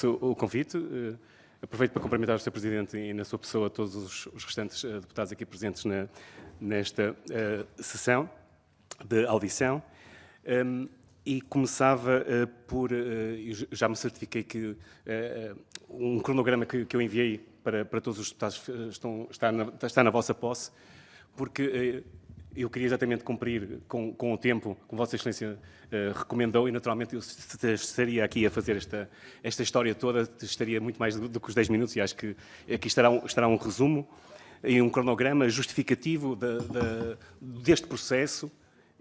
O convite. Aproveito para cumprimentar o Sr. Presidente e, na sua pessoa, todos os restantes deputados aqui presentes nesta sessão de audição. E começava por... já me certifiquei que um cronograma que eu enviei para todos os deputados está na vossa posse, porque eu queria exatamente cumprir com o tempo que Vossa Excelência recomendou e, naturalmente, eu estaria aqui a fazer esta história toda, estaria muito mais do que os 10 minutos e acho que aqui estará um resumo e um cronograma justificativo deste processo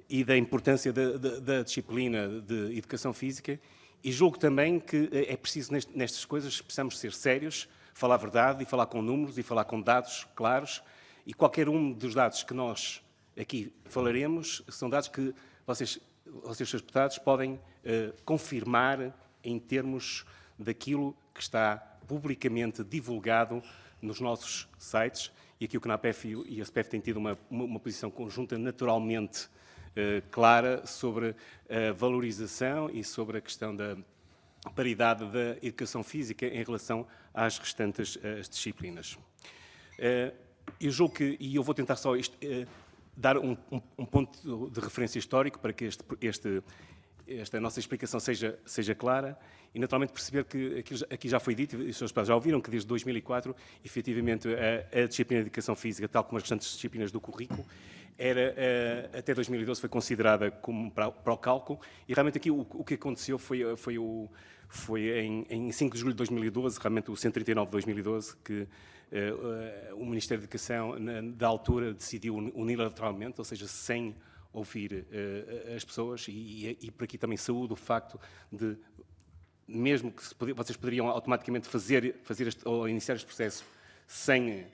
e da importância da disciplina de Educação Física, e julgo também que é preciso, nestas coisas, precisamos ser sérios, falar a verdade e falar com números e falar com dados claros, e qualquer um dos dados que nós aqui falaremos são dados que vocês, seus deputados, podem confirmar em termos daquilo que está publicamente divulgado nos nossos sites, e aqui o CNAPEF e a SPEF têm tido uma posição conjunta naturalmente clara sobre a valorização e sobre a questão da paridade da educação física em relação às restantes disciplinas. Eu julgo que, e eu vou tentar só dar um ponto de referência histórico para que esta nossa explicação seja clara e, naturalmente, perceber que aqui já foi dito, e os seus pais já ouviram, que desde 2004, efetivamente, a disciplina de Educação Física, tal como as restantes disciplinas do currículo, até 2012 foi considerada como para o cálculo, e realmente aqui o que aconteceu foi em 5 de julho de 2012, realmente o 139 de 2012, que o Ministério da Educação, da altura, decidiu unilateralmente, ou seja, sem ouvir as pessoas, e por aqui também saúdo o facto de, mesmo que vocês poderiam automaticamente fazer ou iniciar este processo sem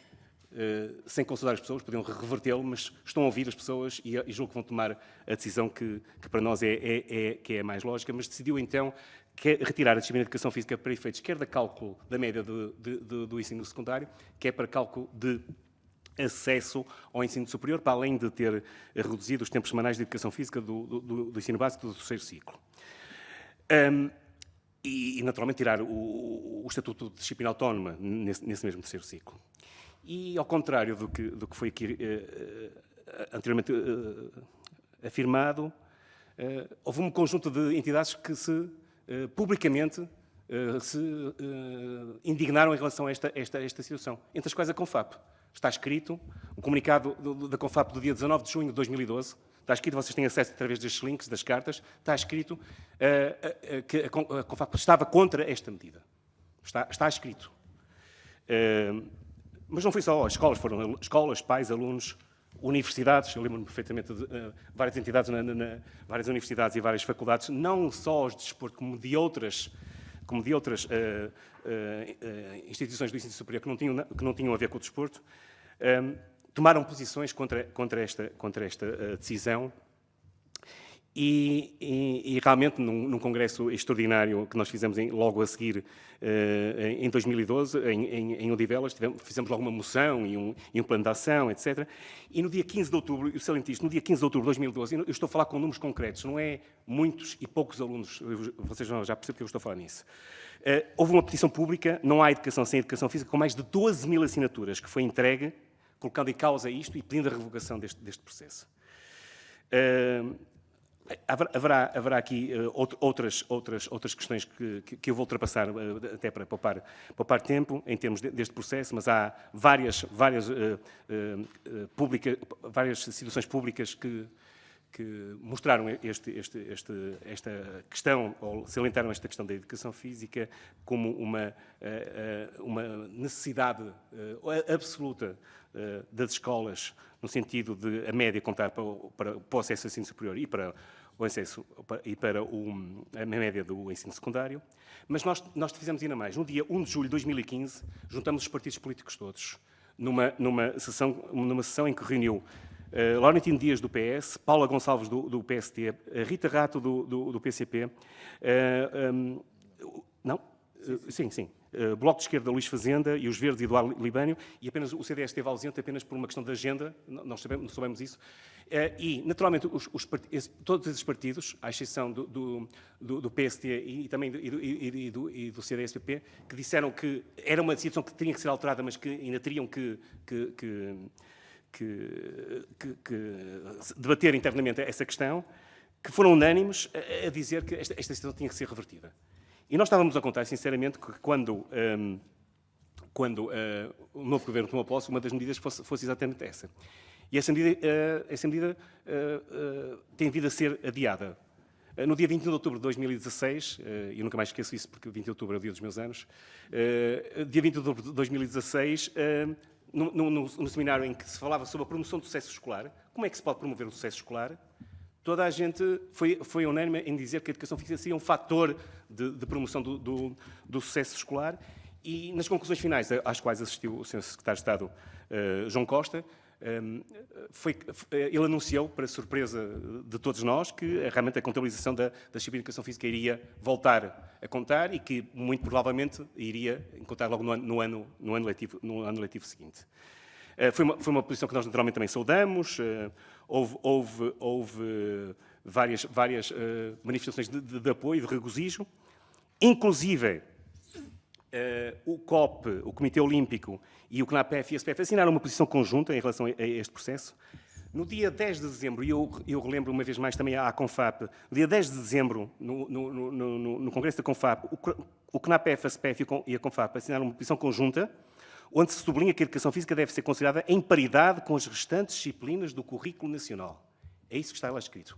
consultar as pessoas, podiam revertê-lo, mas estão a ouvir as pessoas e julgo que vão tomar a decisão que para nós é mais lógica, mas decidiu então retirar a disciplina de Educação Física para efeitos quer da cálculo da média do ensino secundário, quer para cálculo de acesso ao ensino superior, para além de ter reduzido os tempos semanais de Educação Física do ensino básico do terceiro ciclo. E, naturalmente, tirar o Estatuto de Disciplina Autónoma nesse mesmo terceiro ciclo. E, ao contrário do que foi aqui anteriormente afirmado, houve um conjunto de entidades que publicamente se indignaram em relação a esta situação, entre as quais a CONFAP. Está escrito, o comunicado da CONFAP do dia 19 de junho de 2012, está escrito, vocês têm acesso através destes links, das cartas, está escrito que a CONFAP estava contra esta medida. Está escrito. Mas não foi só as escolas, foram escolas, pais, alunos, universidades, eu lembro-me perfeitamente de várias entidades, várias universidades e várias faculdades, não só os de desporto, como de outras instituições do ensino superior que não tinham a ver com o desporto, tomaram posições contra esta decisão. E realmente, num congresso extraordinário que nós fizemos logo a seguir, em 2012, em Odivelas, fizemos logo uma moção e um plano de ação, etc. E no dia 15 de outubro, eu saliento isto, no dia 15 de outubro de 2012, eu estou a falar com números concretos, não é muitos e poucos alunos, vocês já percebem que eu estou a falar nisso. Houve uma petição pública, Não há educação sem educação física, com mais de 12 mil assinaturas, que foi entregue, colocando em causa isto e pedindo a revogação deste processo. Haverá aqui outras questões que eu vou ultrapassar até para poupar tempo em termos deste processo, mas há várias situações públicas que mostraram esta questão, ou salientaram esta questão da educação física como uma necessidade absoluta das escolas, no sentido de a média contar para o acesso ao ensino superior e para o acesso a média do ensino secundário. Mas nós fizemos ainda mais. No dia 1 de julho de 2015, juntamos os partidos políticos todos, numa sessão em que reuniu Laurentino Dias, do PS, Paula Gonçalves, do PST, Rita Rato, do PCP, não? Sim. Bloco de Esquerda, Luís Fazenda, e os Verdes, Eduardo Libânio, e apenas o CDS esteve ausente apenas por uma questão de agenda, nós soubemos isso. E, naturalmente, todos esses partidos, à exceção do PSD e também do CDS-PP, que disseram que era uma situação que tinha que ser alterada, mas que ainda teriam que debater internamente essa questão, que foram unânimes a dizer que esta situação tinha que ser revertida. E nós estávamos a contar, sinceramente, que quando o novo governo tomou posse, uma das medidas fosse exatamente essa. E essa medida tem vindo a ser adiada. No dia 21 de outubro de 2016, eu nunca mais esqueço isso porque 20 de outubro é o dia dos meus anos, dia 20 de outubro de 2016, no seminário em que se falava sobre a promoção do sucesso escolar, como é que se pode promover o sucesso escolar, toda a gente foi unânime em dizer que a educação física seria um fator de promoção do sucesso escolar, e nas conclusões finais, às quais assistiu o Sr. Secretário de Estado João Costa, ele anunciou, para surpresa de todos nós, que realmente a contabilização da disciplina de educação física iria voltar a contar e que, muito provavelmente, iria contar logo no ano letivo seguinte. Foi uma posição que nós, naturalmente, também saudamos. Houve várias manifestações de apoio, de regozijo. Inclusive, o COP, o Comitê Olímpico, e o CNAPEF e a SPF assinaram uma posição conjunta em relação a este processo. No dia 10 de dezembro, e eu relembro uma vez mais também à CONFAP, no dia 10 de dezembro, no Congresso da CONFAP, o CNAPEF, a SPF e a CONFAP assinaram uma posição conjunta, onde se sublinha que a educação física deve ser considerada em paridade com as restantes disciplinas do currículo nacional. É isso que está lá escrito.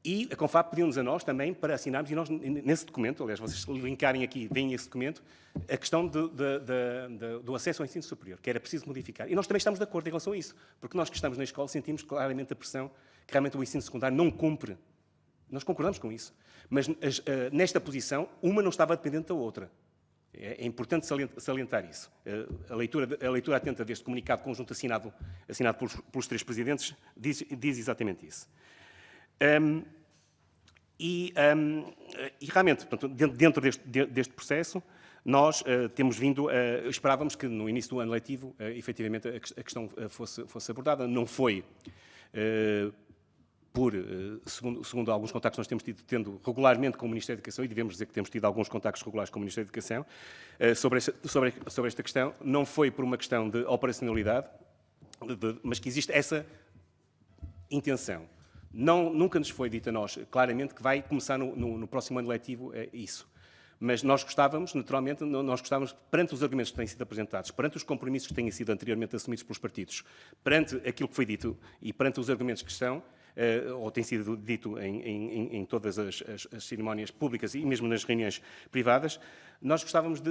E a CONFAP pediu-nos a nós também para assinarmos, e nós, nesse documento, aliás, vocês linkarem aqui, veem esse documento, a questão do acesso ao ensino superior, que era preciso modificar. E nós também estamos de acordo em relação a isso, porque nós que estamos na escola sentimos claramente a pressão que realmente o ensino secundário não cumpre. Nós concordamos com isso. Mas nesta posição, uma não estava dependente da outra. É importante salientar isso. A leitura atenta deste comunicado conjunto assinado pelos três presidentes diz exatamente isso. E realmente, portanto, dentro deste processo, nós temos vindo, esperávamos que no início do ano letivo, efetivamente, a questão fosse abordada. Não foi, segundo alguns contactos que nós temos tendo regularmente com o Ministério da Educação, e devemos dizer que temos tido alguns contactos regulares com o Ministério da Educação, sobre esta questão, não foi por uma questão de operacionalidade, mas que existe essa intenção. Nunca nos foi dito a nós claramente que vai começar no próximo ano letivo isso. Mas nós gostávamos, naturalmente, perante os argumentos que têm sido apresentados, perante os compromissos que têm sido anteriormente assumidos pelos partidos, perante aquilo que foi dito e perante os argumentos que estão, ou tem sido dito em todas as cerimónias públicas e mesmo nas reuniões privadas, nós gostávamos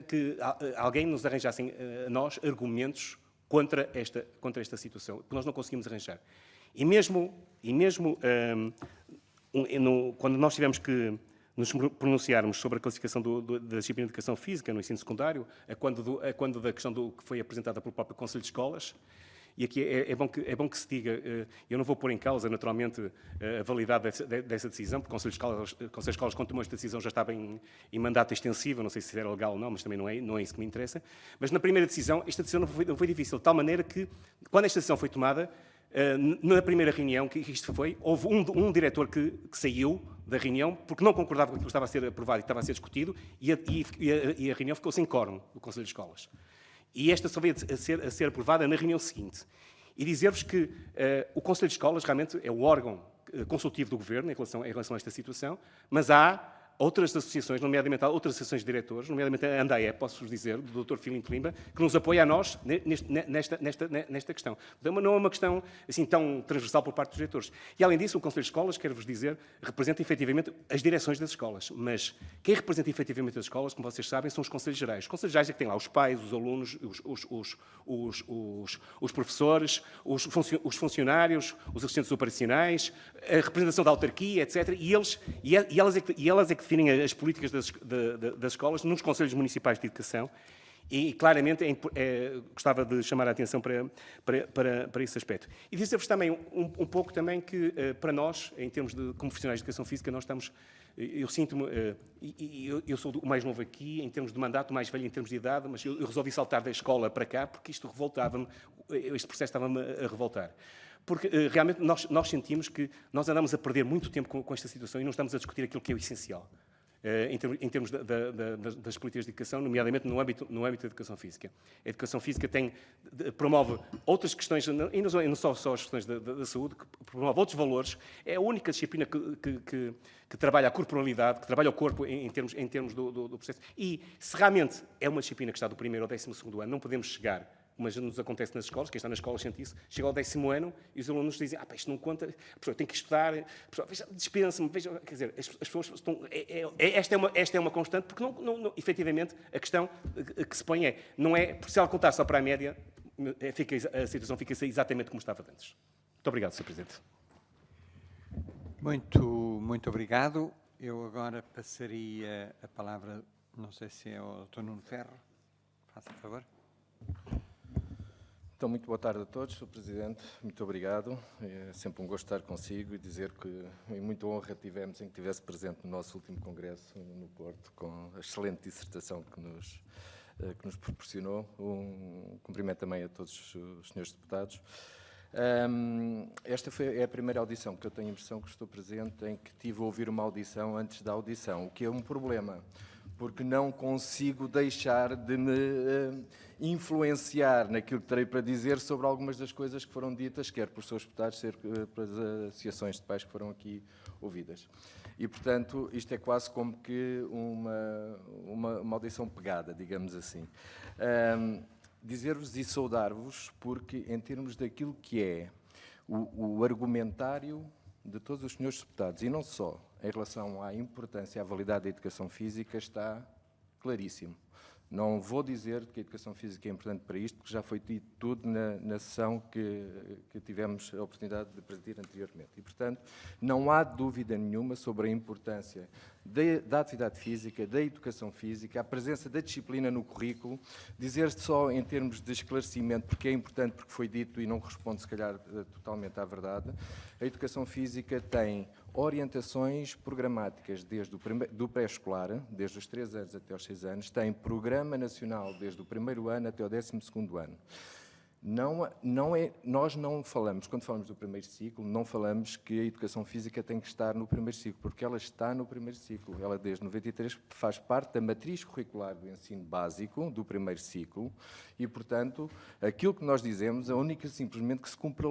que alguém nos arranjasse a nós argumentos contra esta situação, porque nós não conseguimos arranjar. E mesmo quando nós tivemos que nos pronunciarmos sobre a classificação da disciplina de educação física no ensino secundário, quando da questão que foi apresentada pelo próprio Conselho de Escolas, e aqui é bom que se diga, eu não vou pôr em causa, naturalmente, a validade dessa decisão, porque o Conselho de Escolas, quando tomou esta decisão, já estava em mandato extensivo, não sei se era legal ou não, mas também não é isso que me interessa. Mas na primeira decisão, esta decisão não foi difícil, de tal maneira que, quando esta decisão foi tomada, na primeira reunião que isto foi, houve um diretor que saiu da reunião porque não concordava com aquilo que estava a ser aprovado e que estava a ser discutido, e a reunião ficou sem quórum do Conselho de Escolas. E esta só veio a ser aprovada na reunião seguinte. E dizer-vos que o Conselho de Escolas realmente é o órgão consultivo do Governo em relação a esta situação, mas há outras associações, nomeadamente outras associações de diretores, nomeadamente a ANDAE, posso-vos dizer, do Dr. Filipe Limba, que nos apoia a nós nesta questão. Não é uma questão assim tão transversal por parte dos diretores. E, além disso, o Conselho de Escolas, quero-vos dizer, representa efetivamente as direções das escolas. Mas quem representa efetivamente as escolas, como vocês sabem, são os Conselhos Gerais. Os Conselhos Gerais é que têm lá os pais, os alunos, os professores, os funcionários, os assistentes operacionais, a representação da autarquia, etc. E elas é que definem as políticas das escolas nos Conselhos Municipais de Educação, E claramente gostava de chamar a atenção para esse aspecto. E dizer-vos também um pouco também que, para nós, em termos de como profissionais de educação física, nós estamos, eu sinto-me, eu sou o mais novo aqui, em termos de mandato, o mais velho em termos de idade, mas eu resolvi saltar da escola para cá, porque isto revoltava-me, este processo estava-me a revoltar. Porque realmente nós sentimos que nós andamos a perder muito tempo com esta situação e não estamos a discutir aquilo que é o essencial. Em termos das políticas de educação, nomeadamente no âmbito da educação física. A educação física promove outras questões, e não só as questões da saúde, que promove outros valores. É a única disciplina que trabalha a corporalidade, que trabalha o corpo em termos do processo. E se realmente é uma disciplina que está do 1º ao 12º ano, não podemos chegar, mas nos acontece nas escolas, quem está nas escolas sente isso, chega ao 10º ano e os alunos dizem, isto não conta, professor, tenho que estudar, dispensa-me, veja, quer dizer, as pessoas estão... Esta é uma constante, porque efetivamente a questão que se põe não é, por se ela contar só para a média, a situação fica exatamente como estava antes. Muito obrigado, Sr. Presidente. Muito obrigado. Eu agora passaria a palavra, não sei se é ao Dr. Nuno Ferro, faça favor. Então, muito boa tarde a todos, Sr. Presidente, muito obrigado. É sempre um gosto estar consigo e dizer que muita honra tivemos em que estivesse presente no nosso último congresso no Porto, com a excelente dissertação que nos proporcionou. Um cumprimento também a todos os senhores deputados. Esta é a primeira audição que eu tenho a impressão que estou presente em que tive a ouvir uma audição antes da audição, o que é um problema, porque não consigo deixar de me influenciar naquilo que terei para dizer sobre algumas das coisas que foram ditas, quer por seus deputados, quer pelas associações de pais que foram aqui ouvidas. E, portanto, isto é quase como que uma audição pegada, digamos assim. Dizer-vos e saudar-vos, porque em termos daquilo que é o argumentário de todos os senhores deputados, e não só, em relação à importância e à validade da educação física, está claríssimo. Não vou dizer que a educação física é importante para isto, porque já foi dito tudo na sessão que tivemos a oportunidade de presidir anteriormente. E, portanto, não há dúvida nenhuma sobre a importância da atividade física, da educação física, a presença da disciplina no currículo. Dizer só em termos de esclarecimento, porque é importante, porque foi dito e não corresponde, se calhar, totalmente à verdade, a educação física tem orientações programáticas desde do pré-escolar, desde os 3 anos até aos 6 anos, tem programa nacional desde o 1º ano até o 12º ano. Nós não falamos, quando falamos do primeiro ciclo, não falamos que a educação física tem que estar no primeiro ciclo, porque ela está no primeiro ciclo. Ela, desde 93, faz parte da matriz curricular do ensino básico do primeiro ciclo e, portanto, aquilo que nós dizemos é única e simplesmente que se cumpre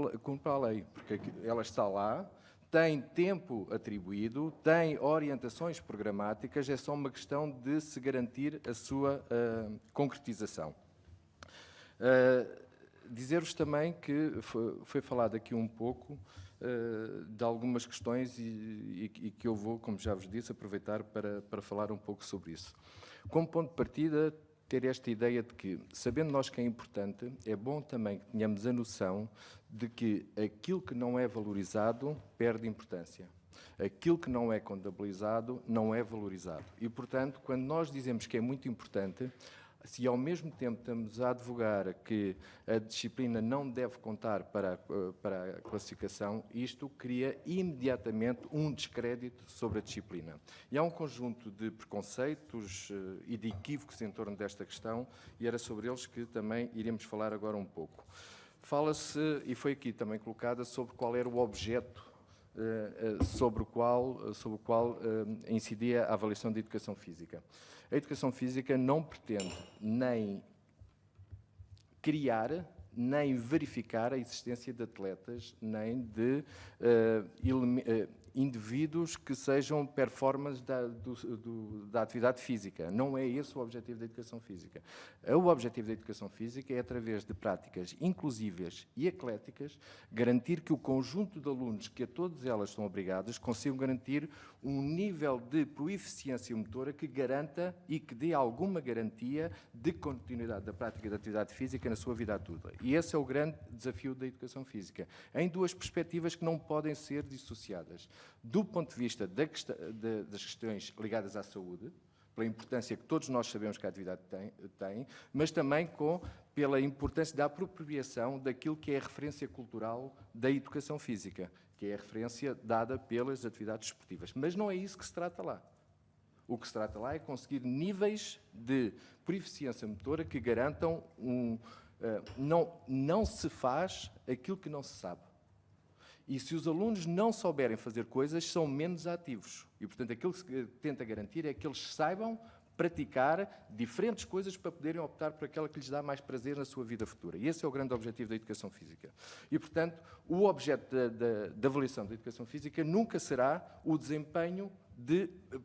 a lei, porque ela está lá, tem tempo atribuído, tem orientações programáticas, é só uma questão de se garantir a sua concretização. Dizer-vos também que foi falado aqui um pouco de algumas questões e que eu vou, como já vos disse, aproveitar para falar um pouco sobre isso. Como ponto de partida, ter esta ideia de que, sabendo nós que é importante, é bom também que tenhamos a noção de que aquilo que não é valorizado perde importância. Aquilo que não é contabilizado não é valorizado. E, portanto, quando nós dizemos que é muito importante, se ao mesmo tempo estamos a advogar que a disciplina não deve contar para a classificação, isto cria imediatamente um descrédito sobre a disciplina. E há um conjunto de preconceitos e de equívocos em torno desta questão, e era sobre eles que também iremos falar agora um pouco. Fala-se, e foi aqui também colocada, sobre qual era o objeto sobre o qual incidia a avaliação de educação física. A educação física não pretende nem criar, nem verificar a existência de atletas, nem de indivíduos que sejam performers da atividade física. Não é esse o objetivo da educação física. O objetivo da educação física é, através de práticas inclusivas e ecléticas, garantir que o conjunto de alunos, que a todas elas são obrigados, consigam garantir um nível de proeficiência motora que garanta e que dê alguma garantia de continuidade da prática da atividade física na sua vida adulta. E esse é o grande desafio da educação física, em duas perspectivas que não podem ser dissociadas. Do ponto de vista das questões ligadas à saúde, pela importância que todos nós sabemos que a atividade tem, mas também pela importância da apropriação daquilo que é a referência cultural da educação física, que é a referência dada pelas atividades esportivas. Mas não é isso que se trata lá. O que se trata lá é conseguir níveis de proficiência motora que garantam não se faz aquilo que não se sabe. E se os alunos não souberem fazer coisas, são menos ativos. E, portanto, aquilo que se tenta garantir é que eles saibam praticar diferentes coisas para poderem optar por aquela que lhes dá mais prazer na sua vida futura. E esse é o grande objetivo da educação física. E, portanto, o objeto da avaliação da educação física nunca será o desempenho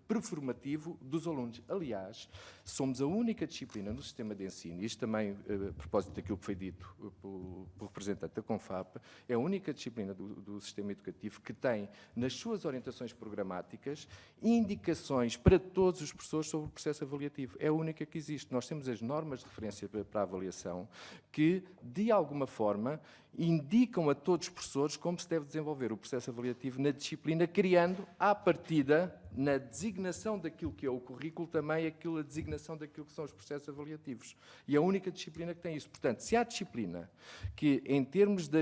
performativo dos alunos. Aliás, somos a única disciplina no sistema de ensino, e isto também, a propósito daquilo que foi dito pelo representante da CONFAP, é a única disciplina do sistema educativo que tem, nas suas orientações programáticas, indicações para todos os professores sobre o processo avaliativo. É a única que existe. Nós temos as normas de referência para a avaliação que, de alguma forma, indicam a todos os professores como se deve desenvolver o processo avaliativo na disciplina, criando, à partida, na designação daquilo que é o currículo, também a designação daquilo que são os processos avaliativos. E é a única disciplina que tem isso. Portanto, se há disciplina que, em termos da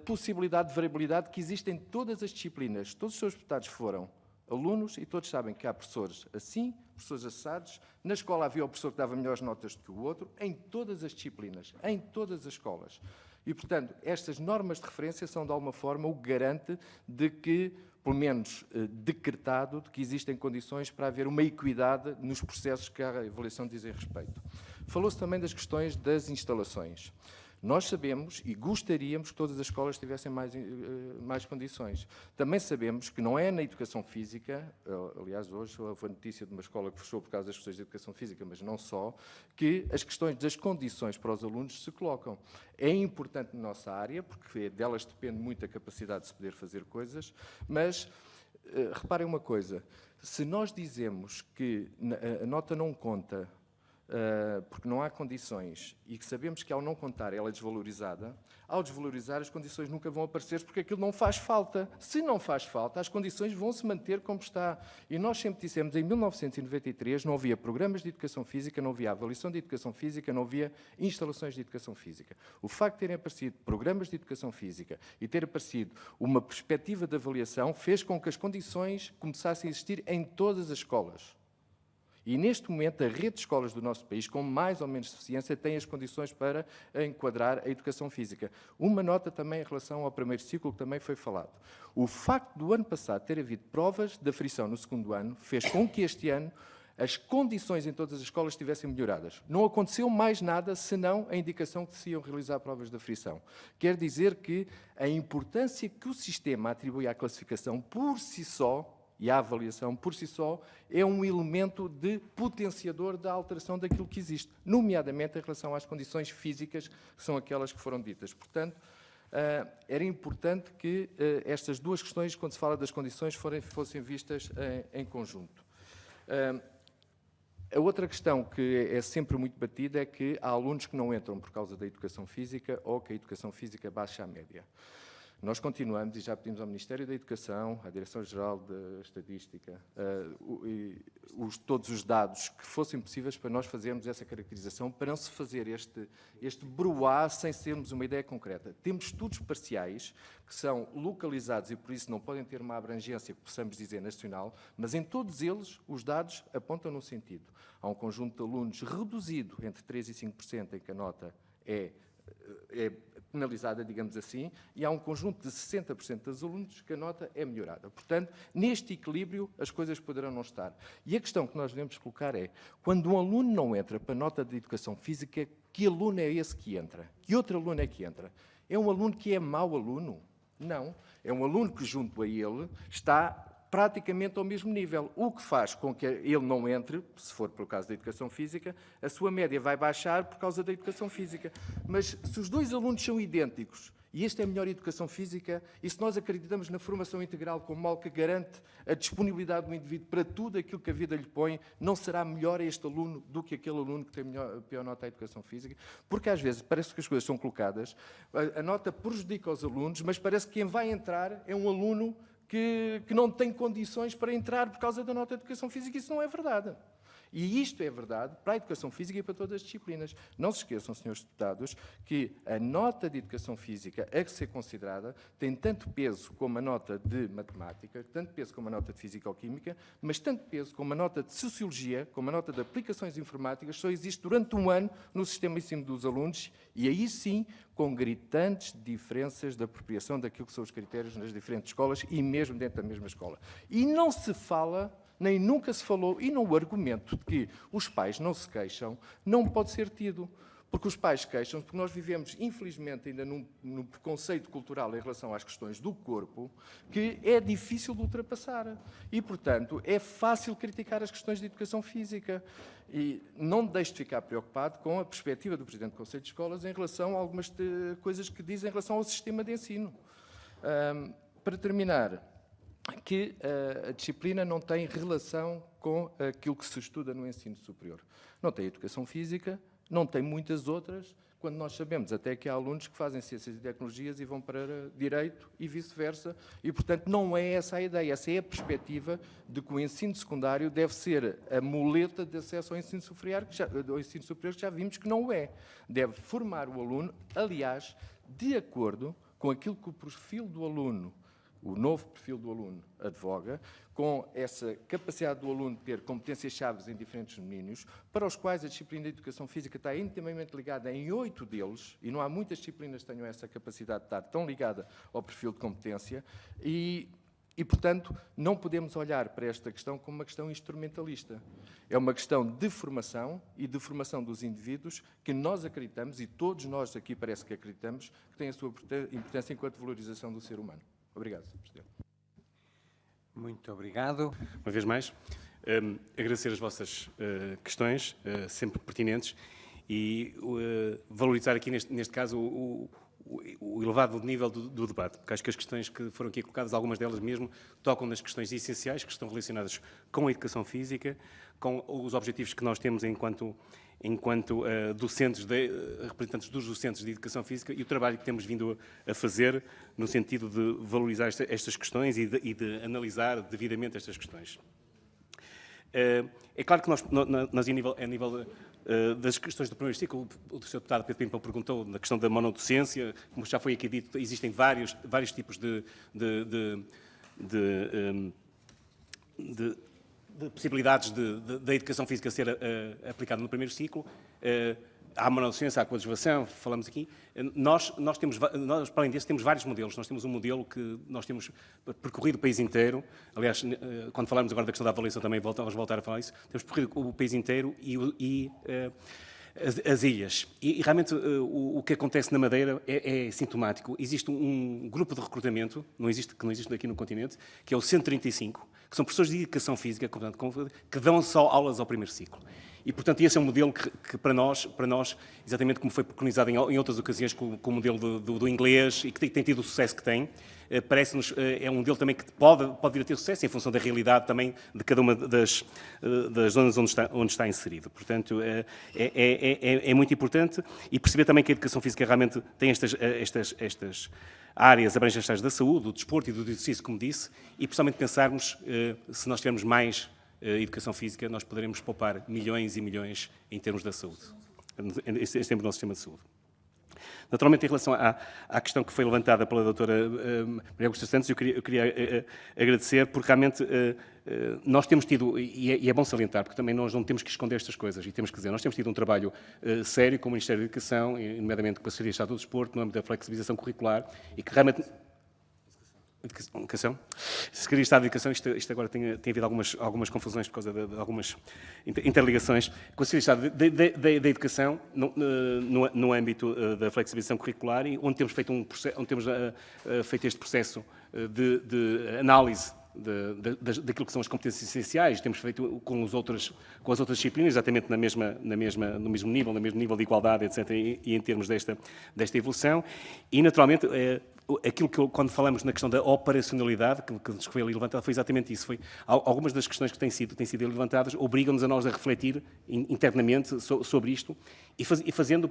possibilidade de variabilidade que existe em todas as disciplinas, todos os seus deputados foram alunos e todos sabem que há professores assim, professores assados. Na escola havia o professor que dava melhores notas do que o outro, em todas as disciplinas, em todas as escolas. E, portanto, estas normas de referência são, de alguma forma, o garante de que, pelo menos decretado, de que existem condições para haver uma equidade nos processos que a avaliação dizem respeito. Falou-se também das questões das instalações. Nós sabemos e gostaríamos que todas as escolas tivessem mais condições. Também sabemos que não é na educação física, aliás, hoje houve a notícia de uma escola que fechou por causa das questões de educação física, mas não só, que as questões das condições para os alunos se colocam. É importante na nossa área, porque delas depende muito a capacidade de se poder fazer coisas, mas reparem uma coisa, se nós dizemos que a nota não conta porque não há condições e que sabemos que ao não contar ela é desvalorizada, ao desvalorizar as condições nunca vão aparecer porque aquilo não faz falta. Se não faz falta, as condições vão se manter como está. E nós sempre dissemos, em 1993 não havia programas de educação física, não havia avaliação de educação física, não havia instalações de educação física. O facto de terem aparecido programas de educação física e ter aparecido uma perspectiva de avaliação fez com que as condições começassem a existir em todas as escolas. E, neste momento, a rede de escolas do nosso país, com mais ou menos suficiência, tem as condições para enquadrar a educação física. Uma nota também em relação ao primeiro ciclo, que também foi falado. O facto do ano passado ter havido provas de aferição no segundo ano fez com que este ano as condições em todas as escolas estivessem melhoradas. Não aconteceu mais nada, senão a indicação que se iam realizar provas de aferição. Quer dizer que a importância que o sistema atribui à classificação por si só, e a avaliação, por si só, é um elemento de potenciador da alteração daquilo que existe, nomeadamente em relação às condições físicas, que são aquelas que foram ditas. Portanto, era importante que estas duas questões, quando se fala das condições, fossem vistas em conjunto. A outra questão que é sempre muito batida é que há alunos que não entram por causa da educação física ou que a educação física baixa à média. Nós continuamos, e já pedimos ao Ministério da Educação, à Direção-Geral da Estatística, todos os dados que fossem possíveis para nós fazermos essa caracterização, para não se fazer este broá sem sermos uma ideia concreta. Temos estudos parciais que são localizados e, por isso, não podem ter uma abrangência que possamos dizer nacional, mas em todos eles os dados apontam no sentido. Há um conjunto de alunos reduzido entre 3% e 5% em que a nota é penalizada, digamos assim, e há um conjunto de 60% dos alunos que a nota é melhorada. Portanto, neste equilíbrio, as coisas poderão não estar. E a questão que nós devemos colocar é, quando um aluno não entra para a nota de educação física, que aluno é esse que entra? Que outro aluno é que entra? É um aluno que é mau aluno? Não. É um aluno que, junto a ele, está praticamente ao mesmo nível, o que faz com que ele não entre, se for por causa da educação física, a sua média vai baixar por causa da educação física. Mas se os dois alunos são idênticos, e esta é a melhor educação física, e se nós acreditamos na formação integral como algo que garante a disponibilidade do indivíduo para tudo aquilo que a vida lhe põe, não será melhor este aluno do que aquele aluno que tem pior nota à educação física? Porque às vezes parece que as coisas são colocadas, a nota prejudica os alunos, mas parece que quem vai entrar é um aluno que não tem condições para entrar por causa da nota de educação física. Isso não é verdade. E isto é verdade para a educação física e para todas as disciplinas. Não se esqueçam, senhores deputados, que a nota de educação física a ser considerada tem tanto peso como a nota de matemática, tanto peso como a nota de física-química, mas tanto peso como a nota de sociologia, como a nota de aplicações informáticas, só existe durante um ano no sistema de ensino dos alunos, e aí sim, com gritantes diferenças de apropriação daquilo que são os critérios nas diferentes escolas e mesmo dentro da mesma escola. E não se fala, nem nunca se falou, e não o argumento de que os pais não se queixam, não pode ser tido. Porque os pais queixam-se, porque nós vivemos, infelizmente, ainda num preconceito cultural em relação às questões do corpo, que é difícil de ultrapassar. E, portanto, é fácil criticar as questões de educação física. E não deixe de ficar preocupado com a perspectiva do Presidente do Conselho de Escolas em relação a algumas coisas que diz em relação ao sistema de ensino. Para terminar, que a disciplina não tem relação com aquilo que se estuda no ensino superior. Não tem educação física, não tem muitas outras, quando nós sabemos até que há alunos que fazem ciências e tecnologias e vão para direito e vice-versa, e, portanto, não é essa a ideia. Essa é a perspectiva de que o ensino secundário deve ser a muleta de acesso ao ensino superior, que já vimos que não o é. Deve formar o aluno, aliás, de acordo com aquilo que o perfil do aluno, o novo perfil do aluno advoga, com essa capacidade do aluno de ter competências-chave em diferentes domínios, para os quais a disciplina de educação física está intimamente ligada em 8 deles, e não há muitas disciplinas que tenham essa capacidade de estar tão ligada ao perfil de competência, e, portanto, não podemos olhar para esta questão como uma questão instrumentalista. É uma questão de formação e de formação dos indivíduos que nós acreditamos, e todos nós aqui parece que acreditamos, que tem a sua importância enquanto valorização do ser humano. Obrigado, Sr. Presidente. Muito obrigado. Uma vez mais, agradecer as vossas questões, sempre pertinentes, e valorizar aqui, neste caso, o elevado nível do debate, porque acho que as questões que foram aqui colocadas, algumas delas mesmo, tocam nas questões essenciais que estão relacionadas com a educação física, com os objetivos que nós temos enquanto docentes, representantes dos docentes de educação física, e o trabalho que temos vindo a fazer no sentido de valorizar estas questões e de analisar devidamente estas questões. É claro que nós a nível das questões do primeiro ciclo, o Sr. Deputado Pedro Pimpão perguntou na questão da monodocência, como já foi aqui dito, existem vários tipos de possibilidades da educação física ser aplicada no primeiro ciclo. Há a monodocência, há a coadjuvação, falamos aqui. Nós, para além disso, temos vários modelos. Nós temos um modelo que nós temos percorrido o país inteiro. Aliás, quando falarmos agora da questão da avaliação, também vamos voltar a falar isso. Temos percorrido o país inteiro e as ilhas. E realmente o que acontece na Madeira é sintomático. Existe um grupo de recrutamento, que não existe aqui no continente, que é o 135, que são professores de educação física, que dão só aulas ao primeiro ciclo. E, portanto, esse é um modelo que para nós, exatamente como foi preconizado em outras ocasiões, com o modelo do inglês, e que tem tido o sucesso que tem, parece-nos, é um modelo também que pode vir a ter sucesso em função da realidade também de cada uma das zonas onde está inserido. Portanto, é muito importante, e perceber também que a educação física realmente tem estas áreas abrangentes da saúde, do desporto e do exercício, como disse, e principalmente pensarmos, se nós tivermos mais educação física, nós poderemos poupar milhões e milhões em termos da saúde, este é o nosso sistema de saúde. Naturalmente, em relação à questão que foi levantada pela doutora Maria Augusta Santos, eu queria agradecer, porque realmente nós temos tido, e é bom salientar, porque também nós não temos que esconder estas coisas, e temos que dizer, nós temos tido um trabalho sério com o Ministério da Educação, nomeadamente com a Secretaria de Estado do Desporto, no âmbito da flexibilização curricular, e que realmente... Educação? Secretaria de Estado de Educação, isto agora tem havido algumas confusões por causa de algumas interligações. Com a Secretaria de Estado da Educação, no âmbito da flexibilização curricular, e onde temos feito, feito este processo de análise daquilo que são as competências essenciais, temos feito com as outras disciplinas, exatamente no mesmo nível de igualdade, etc., e em termos desta evolução, e naturalmente aquilo que quando falamos na questão da operacionalidade, que nos foi ali levantada, foi exatamente isso. Algumas das questões que têm sido levantadas obrigam-nos a nós a refletir internamente sobre isto e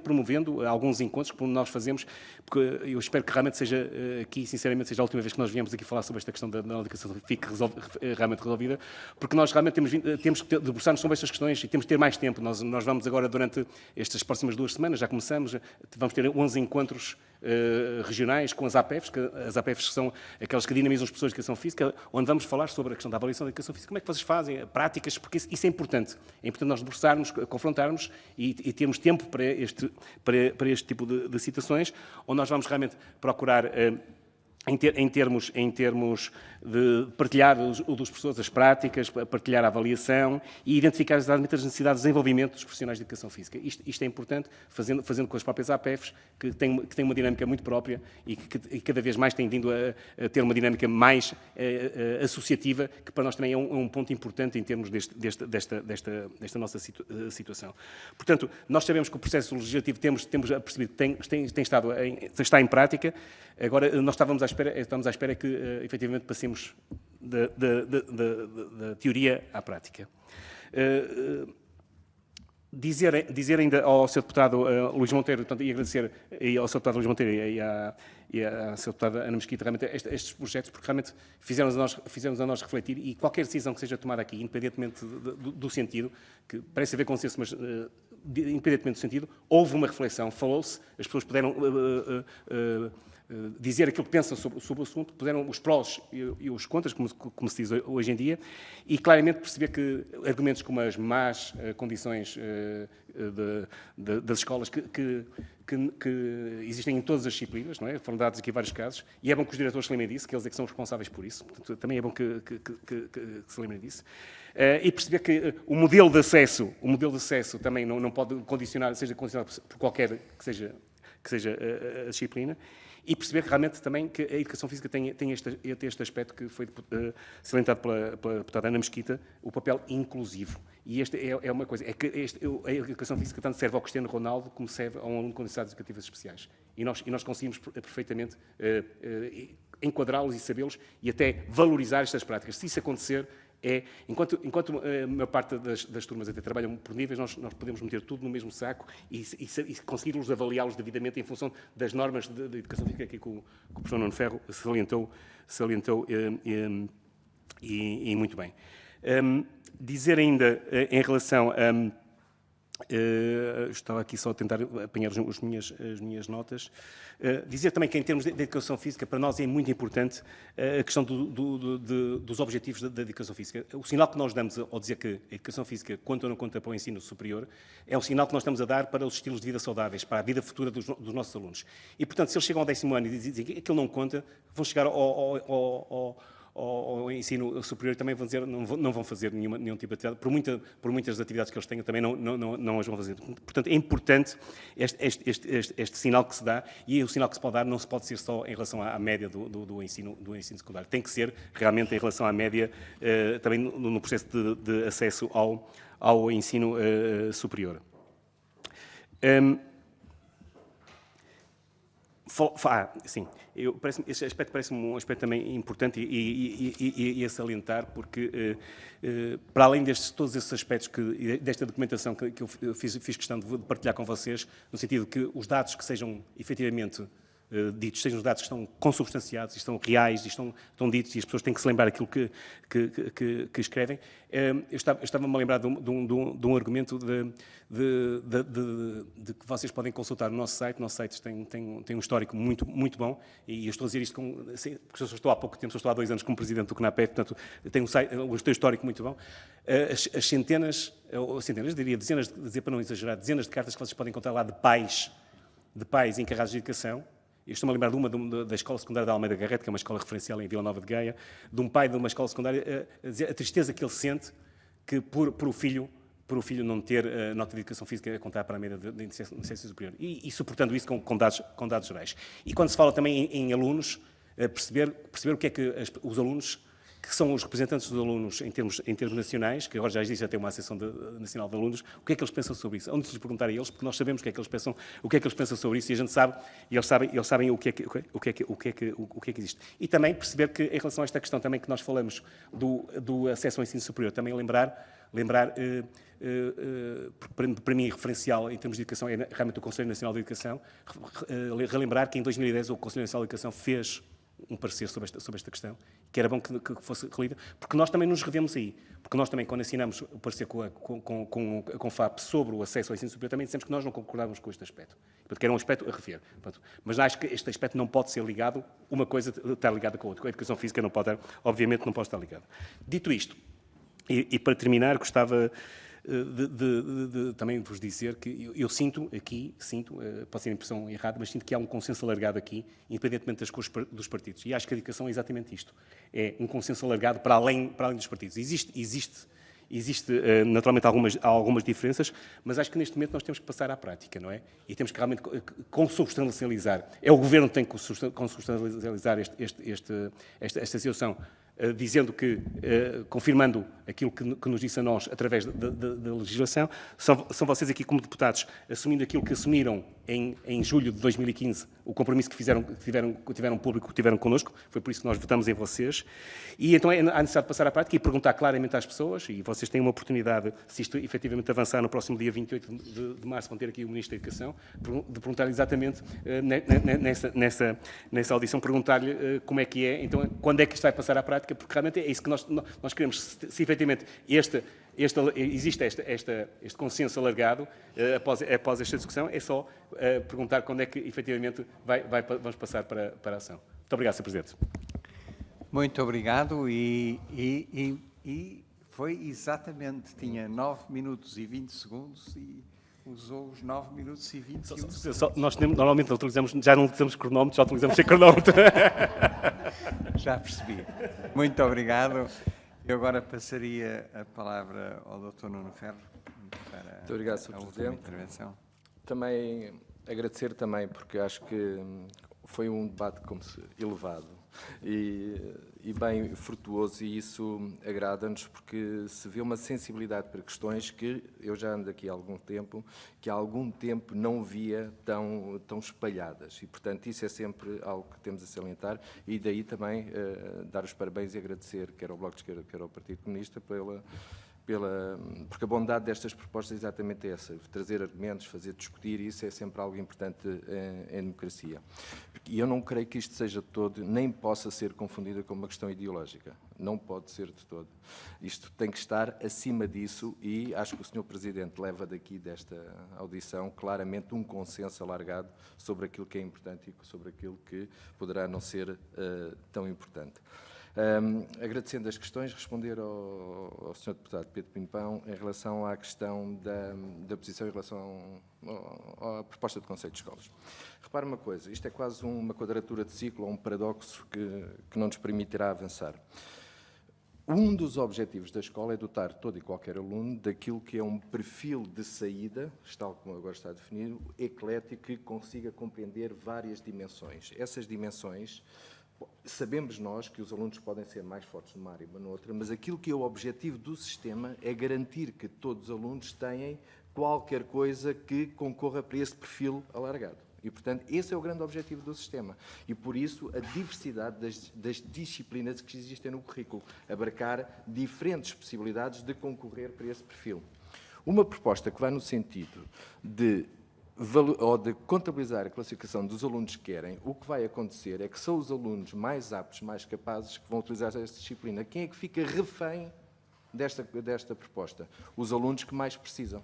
promovendo alguns encontros que nós fazemos, porque eu espero que realmente seja aqui, sinceramente, seja a última vez que nós viemos aqui falar sobre esta questão da educação fique realmente resolvida, porque nós realmente temos que debruçar-nos sobre estas questões e temos que ter mais tempo. Nós vamos agora, durante estas próximas 2 semanas, já começamos, vamos ter 11 encontros regionais com as APEFs, que as APEFs são aquelas que dinamizam as pessoas de educação física, onde vamos falar sobre a questão da avaliação da educação física, como é que vocês fazem, práticas, porque isso é importante. É importante nós debruçarmos, confrontarmos e termos tempo para este tipo de situações, onde nós vamos realmente procurar, em termos de partilhar dos professores as práticas, partilhar a avaliação e identificar exatamente as necessidades de desenvolvimento dos profissionais de educação física. Isto é importante, fazendo com as próprias APEFs, que têm uma dinâmica muito própria e que cada vez mais têm vindo a ter uma dinâmica mais associativa, que para nós também é um ponto importante em termos desta nossa situação. Portanto, nós sabemos que o processo legislativo temos percebido que está em prática. Agora, nós estamos à espera que, efetivamente, passemos da teoria à prática. Dizer ainda ao Sr. Deputado Luís Monteiro, portanto, e agradecer ao Sr. Deputado Luís Monteiro e à Sra. Deputada Ana Mesquita realmente estes projetos, porque realmente fizeram-nos a nós refletir, e qualquer decisão que seja tomada aqui, independentemente do sentido, que parece haver consenso, mas independentemente do sentido, houve uma reflexão, falou-se, as pessoas puderam dizer aquilo que pensam sobre o assunto, puderam os prós e os contras, como se diz hoje em dia, e claramente perceber que argumentos como as más condições das escolas que existem em todas as disciplinas, não é? Foram dados aqui vários casos, e é bom que os diretores se lembrem disso, que eles é que são responsáveis por isso, portanto, também é bom que se lembrem disso. E perceber que o modelo de acesso também não pode seja condicionado por qualquer que seja a disciplina, e perceber que realmente também que a educação física tem este aspecto que foi salientado pela deputada Ana Mesquita, o papel inclusivo. E esta é uma coisa, é que a educação física tanto serve ao Cristiano Ronaldo como serve a um aluno com necessidades educativas especiais. E nós conseguimos perfeitamente enquadrá-los e sabê-los e até valorizar estas práticas. Se isso acontecer, enquanto a maior parte das turmas até trabalham por níveis, nós podemos meter tudo no mesmo saco e conseguirmos avaliá-los devidamente em função das normas de educação física que o professor Nuno Ferro salientou e muito bem. Dizer ainda em relação a... estava aqui só a tentar apanhar as minhas notas. Dizer também que, em termos de educação física, para nós é muito importante a questão dos objetivos da educação física. O sinal que nós damos ao dizer que a educação física conta ou não conta para o ensino superior é o sinal que nós estamos a dar para os estilos de vida saudáveis, para a vida futura dos nossos alunos. E, portanto, se eles chegam ao 10º ano e dizem que aquilo não conta, vão chegar ao ensino superior também vão dizer não vão fazer nenhum tipo de atividade, por muitas das atividades que eles tenham também não as vão fazer. Portanto, é importante este sinal que se dá, e o sinal que se pode dar não se pode ser só em relação à média do ensino secundário, tem que ser realmente em relação à média também no processo de acesso ao ensino superior. Sim, este aspecto parece-me um aspecto também importante e a salientar, porque para além todos esses aspectos, desta documentação que eu fiz questão de partilhar com vocês, no sentido que os dados que sejam efetivamente ditos, sejam os dados que estão consubstanciados, estão reais, estão ditos, e as pessoas têm que se lembrar aquilo que escrevem. Eu estava-me a lembrar de um argumento de que vocês podem consultar no nosso site. O nosso site tem um histórico muito, muito bom, e eu estou a dizer isto porque eu só estou há pouco tempo, só estou há 2 anos como presidente do CNAPEF, portanto, tem um histórico muito bom. As centenas, diria dezenas, para não exagerar, dezenas de cartas que vocês podem encontrar lá de pais encarregados de educação. Eu estou-me a lembrar da Escola Secundária de Almeida Garrett, que é uma escola referencial em Vila Nova de Gaia, de um pai de uma escola secundária a dizer a tristeza que ele sente que por o filho não ter nota de educação física a contar para a média de ensino superior. E suportando isso com dados gerais. E quando se fala também em alunos, perceber o que é que os alunos que são os representantes dos alunos em termos nacionais, que agora já existe até uma Associação Nacional de Alunos, o que é que eles pensam sobre isso? Onde lhes perguntar a eles, porque nós sabemos o que é que eles pensam sobre isso, e a gente sabe, e eles sabem o que é que existe. E também perceber que, em relação a esta questão também que nós falamos do acesso ao ensino superior, também lembrar para mim, referencial em termos de educação, é realmente o Conselho Nacional de Educação, relembrar que em 2010 o Conselho Nacional de Educação fez um parecer sobre esta questão, que era bom que fosse relida, porque nós também nos revemos aí. Porque nós também, quando assinamos o parecer com a CONFAP sobre o acesso ao ensino superior, também dissemos que nós não concordávamos com este aspecto. Porque era um aspecto a rever. Mas acho que este aspecto não pode ser ligado, uma coisa está ligada com a outra. A educação física não pode, obviamente, não pode estar ligada. Dito isto, e para terminar, gostava também de vos dizer que eu sinto, pode ser a impressão errada, mas sinto que há um consenso alargado aqui, independentemente das cores dos partidos. E acho que a educação é exatamente isto. É um consenso alargado para além dos partidos. Existe naturalmente algumas diferenças, mas acho que neste momento nós temos que passar à prática, não é? E temos que realmente consubstancializar. É o Governo que tem que consubstancializar esta situação, dizendo que, confirmando aquilo que nos disse a nós através da legislação, são vocês aqui como deputados assumindo aquilo que assumiram em julho de 2015, o compromisso que tiveram público, que tiveram connosco, foi por isso que nós votamos em vocês, e então há necessidade de passar à prática e perguntar claramente às pessoas, e vocês têm uma oportunidade, se isto efetivamente avançar no próximo dia 28 de março, vão ter aqui o Ministro da Educação, de perguntar exatamente nessa audição, perguntar-lhe como é que é, então quando é que isto vai passar à prática, porque realmente é isso que nós queremos, se efetivamente existe este consenso alargado após esta discussão, é só perguntar quando é que efetivamente vamos passar para a ação. Muito obrigado, Sr. Presidente. Muito obrigado e foi exatamente, tinha 9 minutos e 20 segundos e usou os 9 minutos e 20 segundos. Nós normalmente já não utilizamos cronómetros, já utilizamos sem cronómetro. Já percebi. Muito obrigado. Eu agora passaria a palavra ao Dr. Nuno Ferro para Muito obrigado, Sr. a última Presidente. intervenção. Também agradecer também, porque acho que foi um debate elevado e bem frutuoso, e isso agrada-nos porque se vê uma sensibilidade para questões que eu já ando aqui há algum tempo, que há algum tempo não via tão espalhadas, e portanto isso é sempre algo que temos a salientar, e daí também dar os parabéns e agradecer quer ao Bloco de Esquerda, quer ao Partido Comunista porque a bondade destas propostas é exatamente essa, trazer argumentos, fazer discutir, e isso é sempre algo importante em democracia. E eu não creio que isto seja de todo, nem possa ser confundida com uma questão ideológica. Não pode ser de todo. Isto tem que estar acima disso, e acho que o Sr. Presidente leva daqui desta audição claramente um consenso alargado sobre aquilo que é importante e sobre aquilo que poderá não ser tão importante. Agradecendo as questões, responder ao Sr. Deputado Pedro Pimpão em relação à questão da posição em relação à proposta de Conselho de Escolas. Repare uma coisa, isto é quase uma quadratura de ciclo, ou um paradoxo que não nos permitirá avançar. Um dos objetivos da escola é dotar todo e qualquer aluno daquilo que é um perfil de saída, tal como agora está definido, eclético, que consiga compreender várias dimensões. Essas dimensões, sabemos nós que os alunos podem ser mais fortes numa área ou noutra, mas aquilo que é o objetivo do sistema é garantir que todos os alunos têm qualquer coisa que concorra para esse perfil alargado. E, portanto, esse é o grande objetivo do sistema. E, por isso, a diversidade das disciplinas que existem no currículo, abarcar diferentes possibilidades de concorrer para esse perfil. Uma proposta que vai no sentido de contabilizar a classificação dos alunos que querem, o que vai acontecer é que são os alunos mais aptos, mais capazes, que vão utilizar esta disciplina. Quem é que fica refém desta proposta? Os alunos que mais precisam.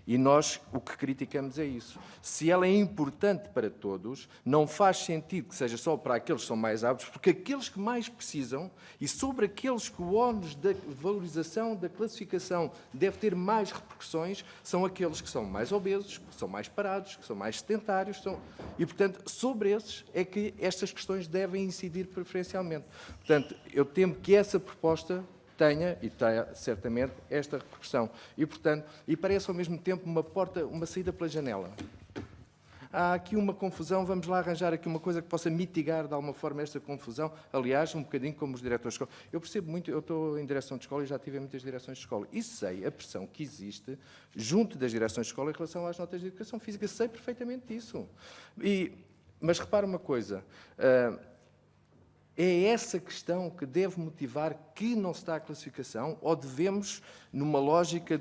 E nós o que criticamos é isso. Se ela é importante para todos, não faz sentido que seja só para aqueles que são mais aptos, porque aqueles que mais precisam, e sobre aqueles que o ónus da valorização, da classificação, deve ter mais repercussões, são aqueles que são mais obesos, que são mais parados, que são mais sedentários. E, portanto, sobre esses é que estas questões devem incidir preferencialmente. Portanto, eu temo que essa proposta tenha, e tenha certamente, esta repercussão. E, portanto, parece ao mesmo tempo uma saída pela janela. há aqui uma confusão, vamos lá arranjar aqui uma coisa que possa mitigar de alguma forma esta confusão. Aliás, um bocadinho como os diretores de escola. Eu percebo muito, eu estou em direção de escola e já tive em muitas direções de escola. E sei a pressão que existe junto das direções de escola em relação às notas de educação física. Sei perfeitamente disso. Mas repara uma coisa, é essa questão que deve motivar que não se dá a classificação ou devemos, numa lógica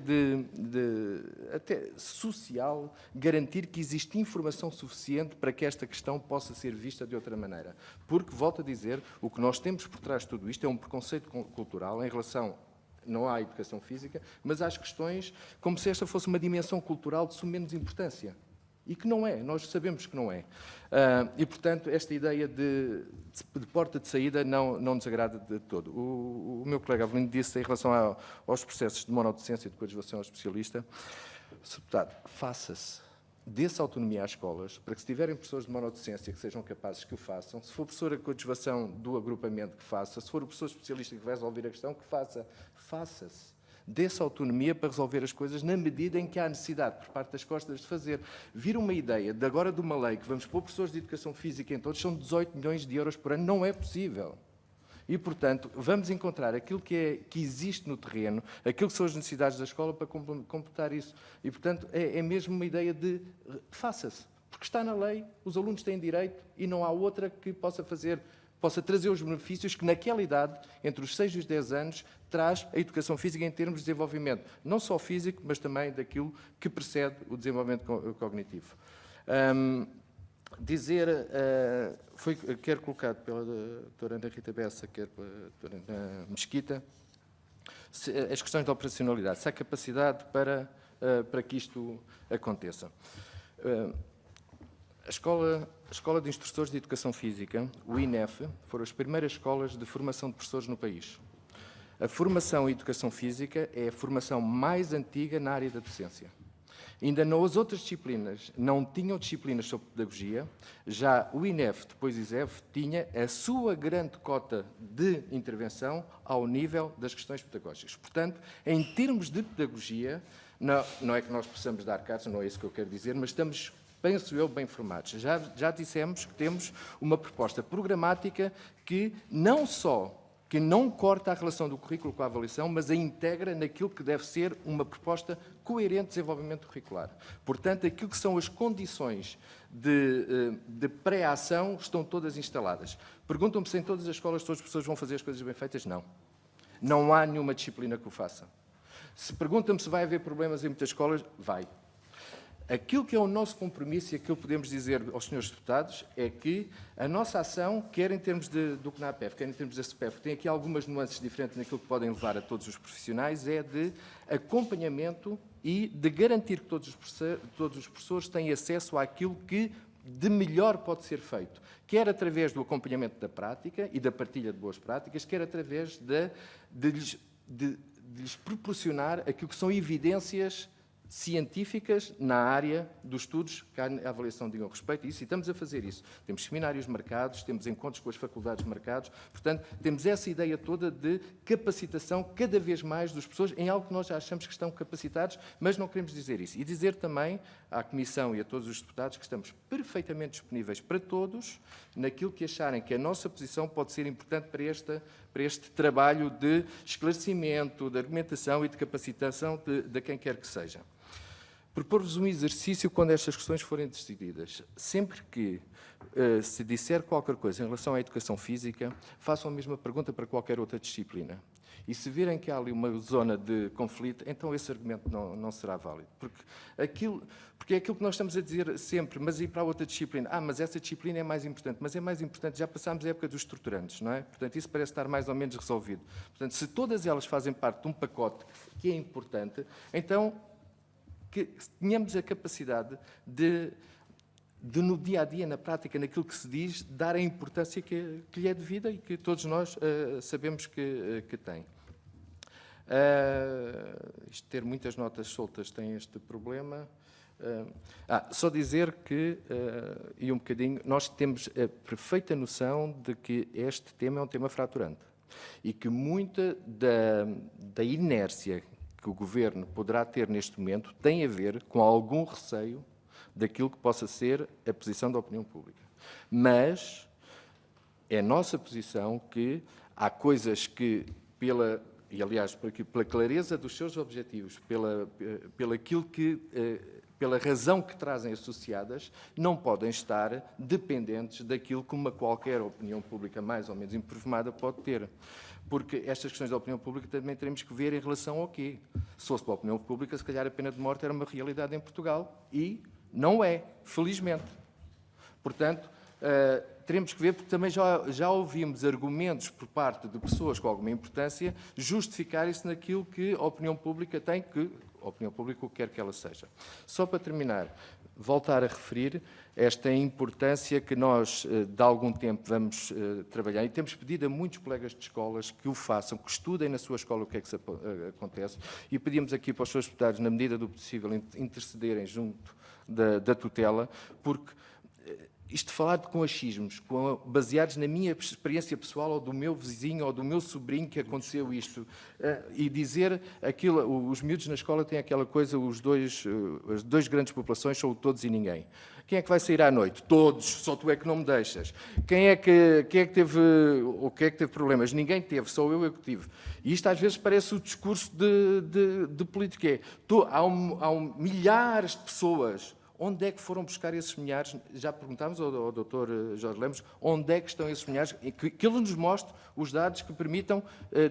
até social, garantir que existe informação suficiente para que esta questão possa ser vista de outra maneira? Porque, volto a dizer, o que nós temos por trás de tudo isto é um preconceito cultural em relação não à educação física, mas às questões como se esta fosse uma dimensão cultural de suma menos importância. E que não é, nós sabemos que não é. E, portanto, esta ideia de porta de saída não nos agrada de todo. O meu colega Avelino disse em relação aos processos de monodocência e de coadjuvação ao especialista, deputado, faça-se, dê-se autonomia às escolas, para que se tiverem professores de monodocência que sejam capazes que o façam, se for professor de coadjuvação do agrupamento, que faça, se for o professor especialista que vai resolver a questão, que faça. Faça-se. Dê-se autonomia para resolver as coisas na medida em que há necessidade, por parte das costas, de fazer. Vir uma ideia, agora de uma lei, que vamos pôr professores de educação física em todos, são 18 milhões de euros por ano, não é possível. E, portanto, vamos encontrar aquilo que existe no terreno, aquilo que são as necessidades da escola para completar isso. E, portanto, é mesmo uma ideia de faça-se. Porque está na lei, os alunos têm direito e não há outra que possa trazer os benefícios que naquela idade, entre os 6 e os 10 anos, traz a educação física em termos de desenvolvimento, não só físico, mas também daquilo que precede o desenvolvimento cognitivo. Foi quer colocado pela doutora Ana Rita Bessa, quer pela doutora Ana Mesquita, as questões da operacionalidade, se há capacidade para que isto aconteça. A Escola de Instrutores de Educação Física, o INEF, foram as primeiras escolas de formação de professores no país. A formação em Educação Física é a formação mais antiga na área da docência. Ainda nas outras disciplinas não tinham disciplinas sobre pedagogia, já o INEF, depois ISEF, tinha a sua grande cota de intervenção ao nível das questões pedagógicas. Portanto, em termos de pedagogia, não é que nós possamos dar cartas, não é isso que eu quero dizer, mas estamos, penso eu, bem formados. Já dissemos que temos uma proposta programática que não corta a relação do currículo com a avaliação, mas a integra naquilo que deve ser uma proposta coerente de desenvolvimento curricular. Portanto, aquilo que são as condições de pré-ação estão todas instaladas. Perguntam-me se em todas as escolas todas as pessoas vão fazer as coisas bem feitas? Não. Não há nenhuma disciplina que o faça. Se perguntam-me se vai haver problemas em muitas escolas, vai. Aquilo que é o nosso compromisso e aquilo que podemos dizer aos senhores deputados é que a nossa ação, quer em termos do CNAPEF, quer em termos da CPEF, tem aqui algumas nuances diferentes naquilo que podem levar a todos os profissionais, é de acompanhamento e de garantir que todos os professores têm acesso àquilo que de melhor pode ser feito, quer através do acompanhamento da prática e da partilha de boas práticas, quer através de lhes proporcionar aquilo que são evidências científicas na área dos estudos que a avaliação diga respeito a isso, e estamos a fazer isso. Temos seminários marcados, temos encontros com as faculdades marcados, portanto, temos essa ideia toda de capacitação cada vez mais dos professores em algo que nós já achamos que estão capacitados, mas não queremos dizer isso. E dizer também à Comissão e a todos os deputados que estamos perfeitamente disponíveis para todos naquilo que acharem que a nossa posição pode ser importante para este trabalho de esclarecimento, de argumentação e de capacitação de quem quer que seja. Propor-vos um exercício quando estas questões forem decididas. Sempre que se disser qualquer coisa em relação à educação física, façam a mesma pergunta para qualquer outra disciplina. E se virem que há ali uma zona de conflito, então esse argumento não será válido. Porque é aquilo que nós estamos a dizer sempre, mas ir para a outra disciplina, mas essa disciplina é mais importante, mas é mais importante, já passámos a época dos estruturantes, não é? Portanto, isso parece estar mais ou menos resolvido. Portanto, se todas elas fazem parte de um pacote que é importante, então que tenhamos a capacidade de no dia-a-dia, na prática, naquilo que se diz, dar a importância que lhe é devida e que todos nós sabemos que tem. Ter muitas notas soltas tem este problema. Só dizer que, e um bocadinho, nós temos a perfeita noção de que este tema é um tema fraturante e que muita da inércia que o Governo poderá ter neste momento tem a ver com algum receio daquilo que possa ser a posição da opinião pública. Mas é nossa posição que há coisas que, e aliás, pela clareza dos seus objetivos, pela razão que trazem associadas, não podem estar dependentes daquilo que uma qualquer opinião pública mais ou menos informada pode ter. Porque estas questões da opinião pública também teremos que ver em relação ao quê? Se fosse pela opinião pública, se calhar a pena de morte era uma realidade em Portugal. E não é, felizmente. Portanto, teremos que ver, porque também já ouvimos argumentos por parte de pessoas com alguma importância justificar-se naquilo que a opinião pública tem, que a opinião pública o que quer que ela seja. Só para terminar, voltar a referir esta importância que nós, de algum tempo, vamos trabalhar, e temos pedido a muitos colegas de escolas que o façam, que estudem na sua escola o que é que acontece, e pedimos aqui para os seus deputados, na medida do possível, intercederem junto da tutela, porque isto falado com achismos, baseados na minha experiência pessoal ou do meu vizinho ou do meu sobrinho que aconteceu isto, e dizer aquilo, os miúdos na escola têm aquela coisa, as duas grandes populações são o todos e ninguém. Quem é que vai sair à noite? Todos, só tu é que não me deixas. Quem é que teve problemas? Ninguém teve, só eu que tive. E isto às vezes parece o discurso de política. Há milhares de pessoas. Onde é que foram buscar esses milhares? Já perguntámos ao Dr. Jorge Lemos, onde é que estão esses milhares? Que ele nos mostre os dados que permitam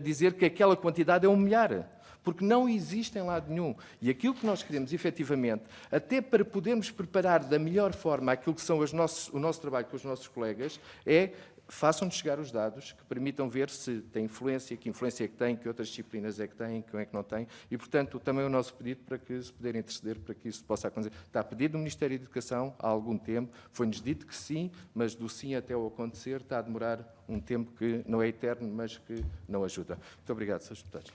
dizer que aquela quantidade é um milhar. Porque não existe em lado nenhum. E aquilo que nós queremos, efetivamente, até para podermos preparar da melhor forma aquilo que são o nosso trabalho com os nossos colegas, é façam-nos chegar os dados que permitam ver se tem influência, que influência é que tem, que outras disciplinas é que tem, que é que não tem. E, portanto, também o nosso pedido para que se puderem interceder para que isso possa acontecer. Está pedido no Ministério da Educação há algum tempo, foi-nos dito que sim, mas do sim até ao acontecer está a demorar um tempo que não é eterno, mas que não ajuda. Muito obrigado, Srs. Deputados.